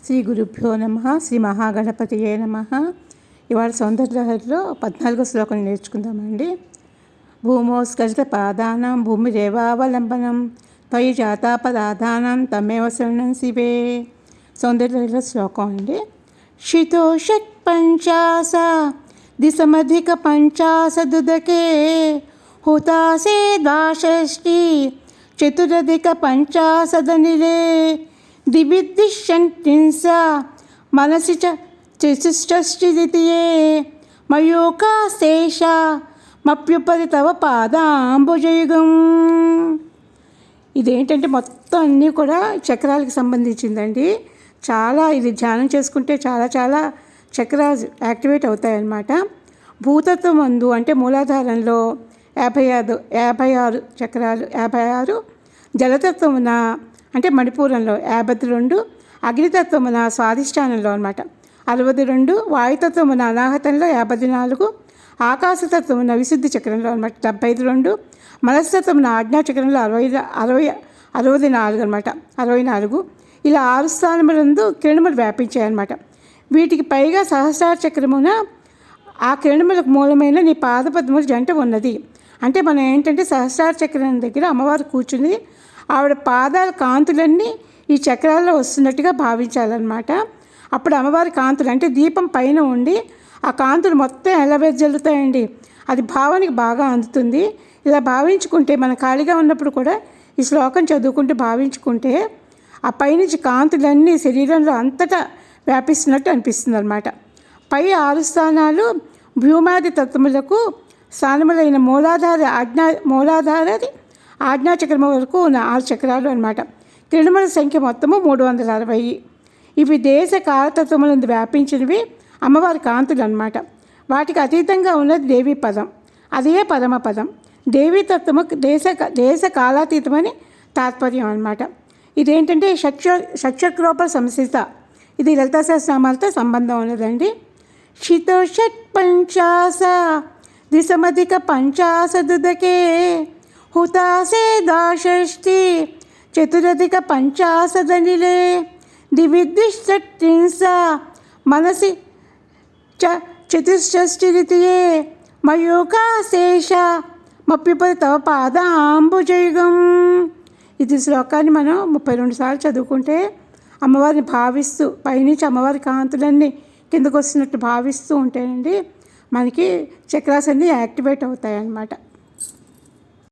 శ్రీ గురుభ్యో నమ. శ్రీ మహాగణపతియే నమ. ఇవాళ సౌందర్యలహరిలో 14వ శ్లోకం నేర్చుకుందామండి. భూమోస్కరిత పాదానం భూమిరేవావలంబనం త్వయి జాతాపరాధానం తమేవ శరణం శివే. సౌందర్యలహరిలో శ్లోకం అండి. శితో షట్ పంచాస దిశమధిక పంచాసదుదకే హుతాసే ద్వాషష్టి చతురధిక పంచాసదనిలే దివిద్దిశంతింస మనసి చతుష్టష్టిదితియే మయూకాశేష మప్యుపరి తవ పాదాంబుజయుగం. ఇదేంటంటే మొత్తం అన్నీ కూడా చక్రాలకు సంబంధించిందండి. ఇది ధ్యానం చేసుకుంటే చాలా చక్రాలు యాక్టివేట్ అవుతాయన్నమాట. భూతత్వం మందు అంటే మూలాధారంలో 56 చక్రాలు, 56 జలతత్వమున అంటే మణిపూరంలో 52, అగ్నితత్వమున స్వాధిష్టానంలో అనమాట 62, వాయుతత్వమున అనాహతంలో 54, ఆకాశతత్వమున విశుద్ధి చక్రంలో అనమాట 72, మనస్తత్వమున ఆజ్ఞాచక్రంలో 64 అనమాట 64. ఇలా 6 స్థానములందు కిరణములు వ్యాపించాయన్నమాట. వీటికి పైగా సహస్రార చక్రమున ఆ కిరణములకు మూలమైన నీ పాదపద్మముల జంట ఉన్నది. అంటే మనం ఏంటంటే సహస్రార చక్రం దగ్గర అమ్మవారు కూర్చుని ఆవిడ పాదాల కాంతులన్నీ ఈ చక్రాల్లో వస్తున్నట్టుగా భావించాలన్నమాట. అప్పుడు అమ్మవారి కాంతులు అంటే దీపం పైన ఉండి ఆ కాంతులు మొత్తం ఎలా వెదజల్లుతాయండి. అది భావానికి బాగా అందుతుంది. ఇలా భావించుకుంటే మన ఖాళీగా ఉన్నప్పుడు కూడా ఈ శ్లోకం చదువుకుంటూ భావించుకుంటే ఆ పైనుంచి కాంతులన్నీ శరీరంలో అంతటా వ్యాపిస్తున్నట్టు అనిపిస్తుంది అనమాట. పై 6 స్థానాలు భూమాది తత్వములకు స్థానములైన మూలాధారది ఆజ్ఞాచక్రము వరకు ఉన్న 6 చక్రాలు అనమాట. కిరణముల సంఖ్య మొత్తము 360. ఇవి దేశ కాలతత్వములందు వ్యాపించినవి అమ్మవారి కాంతులు అనమాట. వాటికి అతీతంగా ఉన్నది దేవీ పదం, అదే పరమ పదం. దేవీ తత్వము దేశ కాలాతీతమని తాత్పర్యం అనమాట. ఇదేంటంటే షట్చక్రోప సంస్థ. ఇది లలితా సహస్రనామాలతో సంబంధం ఉన్నదండి. శితో షట్ పంచాస దిశమధిక పంచాసదుదకే హుతాసే ద్వాషష్టి చతురధిక పంచాసదనిలే దివిద్దిశంతింస మనసి చతుష్టష్టిదితియే మయూకాశేష మప్యుపరి తవ పాదాంబుజయుగం. ఇది శ్లోకాన్ని మనం 32 సార్లు చదువుకుంటే అమ్మవారిని భావిస్తూ పైనుంచి అమ్మవారి కాంతులన్నీ కిందకు వస్తున్నట్టు భావిస్తూ ఉంటేనండి మనకి చక్రాస్ అన్నీ యాక్టివేట్ అవుతాయి అన్నమాట.